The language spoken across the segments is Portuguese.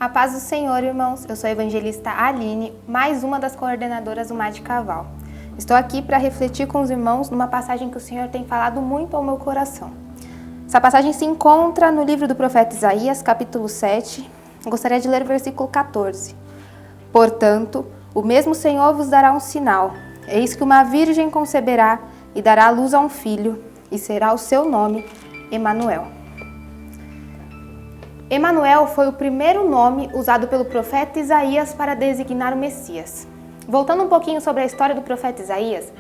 A paz do Senhor, irmãos. Eu sou a evangelista Aline, mais uma das coordenadoras do Mar de Caval. Estou aqui para refletir com os irmãos numa passagem que o Senhor tem falado muito ao meu coração. Essa passagem se encontra no livro do profeta Isaías, capítulo 7. Gostaria de ler o versículo 14. Portanto, o mesmo Senhor vos dará um sinal. Eis que uma virgem conceberá e dará à luz a um filho, e será o seu nome Emanuel. Emanuel foi o primeiro nome usado pelo profeta Isaías para designar o Messias. Voltando um pouquinho sobre a história do profeta Isaías,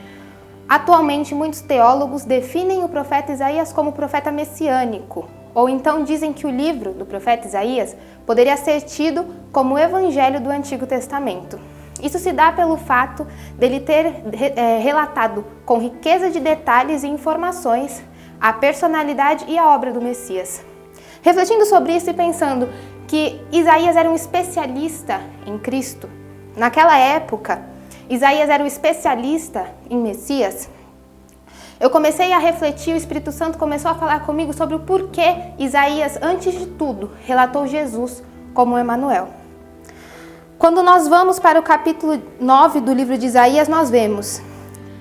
atualmente muitos teólogos definem o profeta Isaías como profeta messiânico, ou então dizem que o livro do profeta Isaías poderia ser tido como o evangelho do Antigo Testamento. Isso se dá pelo fato dele ter relatado com riqueza de detalhes e informações a personalidade e a obra do Messias. Refletindo sobre isso e pensando que Isaías era um especialista em Cristo, naquela época, Isaías era um especialista em Messias, eu comecei a refletir, o Espírito Santo começou a falar comigo sobre o porquê Isaías, antes de tudo, relatou Jesus como Emanuel. Quando nós vamos para o capítulo 9 do livro de Isaías, nós vemos,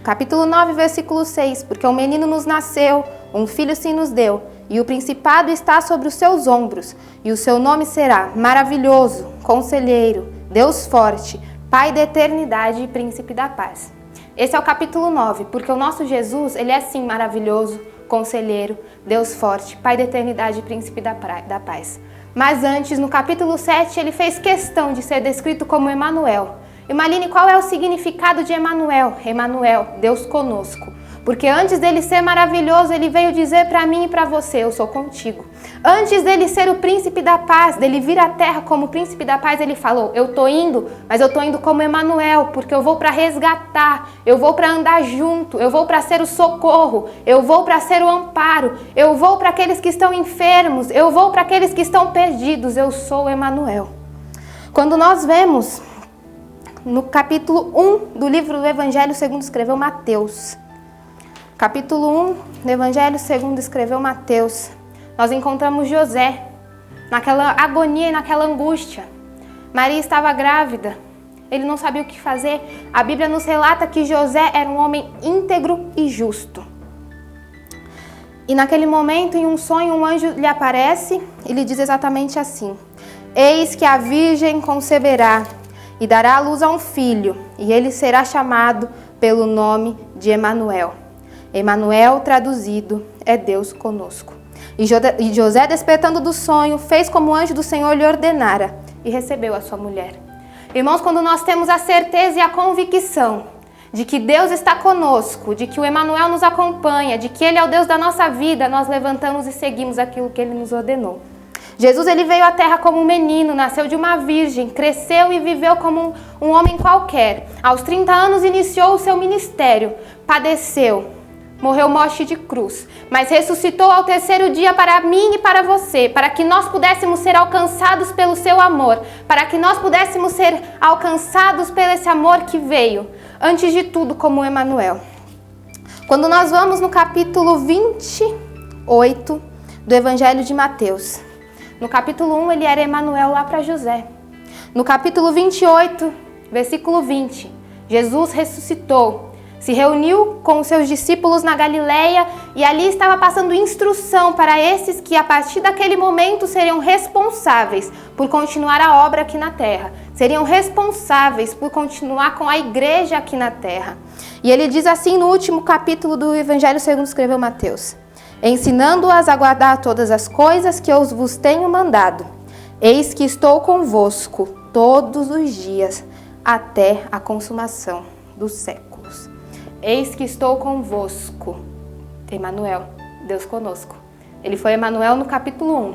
capítulo 9, versículo 6, porque um menino nos nasceu, um filho se nos deu, e o principado está sobre os seus ombros, e o seu nome será Maravilhoso, Conselheiro, Deus Forte, Pai da Eternidade e Príncipe da Paz. Esse é o capítulo 9, porque o nosso Jesus, ele é sim maravilhoso, Conselheiro, Deus Forte, Pai da Eternidade e Príncipe da Paz. Mas antes, no capítulo 7, ele fez questão de ser descrito como Emanuel. E Maline, qual é o significado de Emanuel? Emanuel, Deus conosco. Porque antes dele ser maravilhoso, ele veio dizer para mim e para você, eu sou contigo. Antes dele ser o príncipe da paz, dele vir à terra como príncipe da paz, ele falou, eu tô indo, mas eu tô indo como Emanuel, porque eu vou para resgatar, eu vou para andar junto, eu vou para ser o socorro, eu vou para ser o amparo, eu vou para aqueles que estão enfermos, eu vou para aqueles que estão perdidos, eu sou Emanuel. Quando nós vemos no capítulo 1 do livro do Evangelho segundo escreveu Mateus, capítulo 1 do Evangelho segundo escreveu Mateus, nós encontramos José naquela agonia e naquela angústia. Maria estava grávida, ele não sabia o que fazer. A Bíblia nos relata que José era um homem íntegro e justo. E naquele momento, em um sonho, um anjo lhe aparece e lhe diz exatamente assim: eis que a virgem conceberá e dará à luz a um filho, e ele será chamado pelo nome de Emanuel. Emanuel, traduzido, é Deus conosco. E José, despertando do sonho, fez como o anjo do Senhor lhe ordenara e recebeu a sua mulher. Irmãos, quando nós temos a certeza e a convicção de que Deus está conosco, de que o Emanuel nos acompanha, de que Ele é o Deus da nossa vida, nós levantamos e seguimos aquilo que Ele nos ordenou. Jesus, ele veio à terra como um menino, nasceu de uma virgem, cresceu e viveu como um homem qualquer. Aos 30 anos iniciou o seu ministério, padeceu, morreu morte de cruz, mas ressuscitou ao terceiro dia para mim e para você, para que nós pudéssemos ser alcançados pelo seu amor, para que nós pudéssemos ser alcançados por esse amor que veio, antes de tudo, como Emanuel. Quando nós vamos no capítulo 28 do Evangelho de Mateus, no capítulo 1 ele era Emanuel lá para José. No capítulo 28, versículo 20, Jesus ressuscitou, se reuniu com os seus discípulos na Galileia e ali estava passando instrução para esses que a partir daquele momento seriam responsáveis por continuar a obra aqui na terra. Seriam responsáveis por continuar com a igreja aqui na terra. E ele diz assim no último capítulo do Evangelho segundo escreveu Mateus: ensinando-as a guardar todas as coisas que eu vos tenho mandado. Eis que estou convosco todos os dias até a consumação dos séculos. Eis que estou convosco. Emanuel, Deus conosco. Ele foi Emanuel no capítulo 1.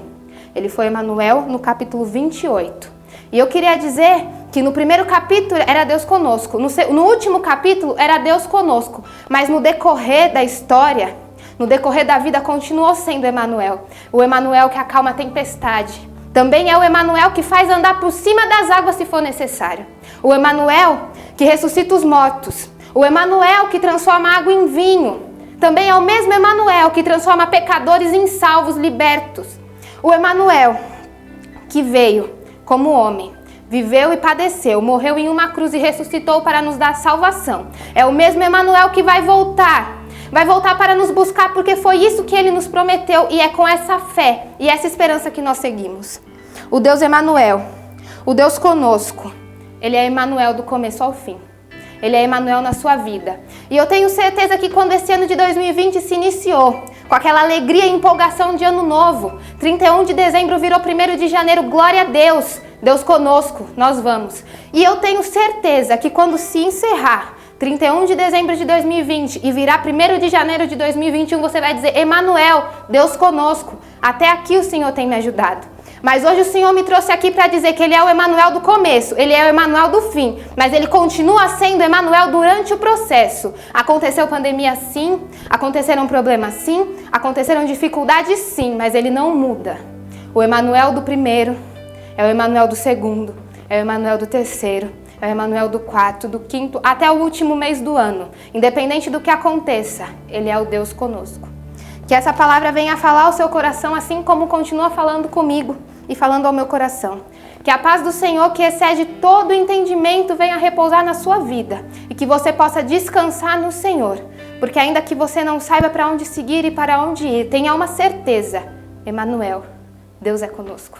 Ele foi Emanuel no capítulo 28. E eu queria dizer que no primeiro capítulo era Deus conosco. No último capítulo era Deus conosco. Mas no decorrer da história, no decorrer da vida, continuou sendo Emanuel. O Emanuel que acalma a tempestade. Também é o Emanuel que faz andar por cima das águas se for necessário. O Emanuel que ressuscita os mortos. O Emanuel que transforma água em vinho. Também é o mesmo Emanuel que transforma pecadores em salvos, libertos. O Emanuel que veio como homem, viveu e padeceu, morreu em uma cruz e ressuscitou para nos dar salvação. É o mesmo Emanuel que vai voltar para nos buscar, porque foi isso que ele nos prometeu, e é com essa fé e essa esperança que nós seguimos. O Deus Emanuel, o Deus conosco, ele é Emanuel do começo ao fim. Ele é Emanuel na sua vida. E eu tenho certeza que quando esse ano de 2020 se iniciou, com aquela alegria e empolgação de ano novo, 31 de dezembro virou 1º de janeiro, glória a Deus, Deus conosco, nós vamos. E eu tenho certeza que quando se encerrar 31 de dezembro de 2020 e virar 1º de janeiro de 2021, você vai dizer, Emanuel, Deus conosco, até aqui o Senhor tem me ajudado. Mas hoje o Senhor me trouxe aqui para dizer que Ele é o Emanuel do começo, Ele é o Emanuel do fim, mas Ele continua sendo Emanuel durante o processo. Aconteceu pandemia sim, aconteceram problemas sim, aconteceram dificuldades sim, mas Ele não muda. O Emanuel do primeiro é o Emanuel do segundo, é o Emanuel do terceiro, é o Emanuel do quarto, do quinto, até o último mês do ano. Independente do que aconteça, Ele é o Deus conosco. Que essa palavra venha falar ao seu coração, assim como continua falando comigo e falando ao meu coração. Que a paz do Senhor, que excede todo o entendimento, venha repousar na sua vida e que você possa descansar no Senhor. Porque ainda que você não saiba para onde seguir e para onde ir, tenha uma certeza, Emanuel, Deus é conosco.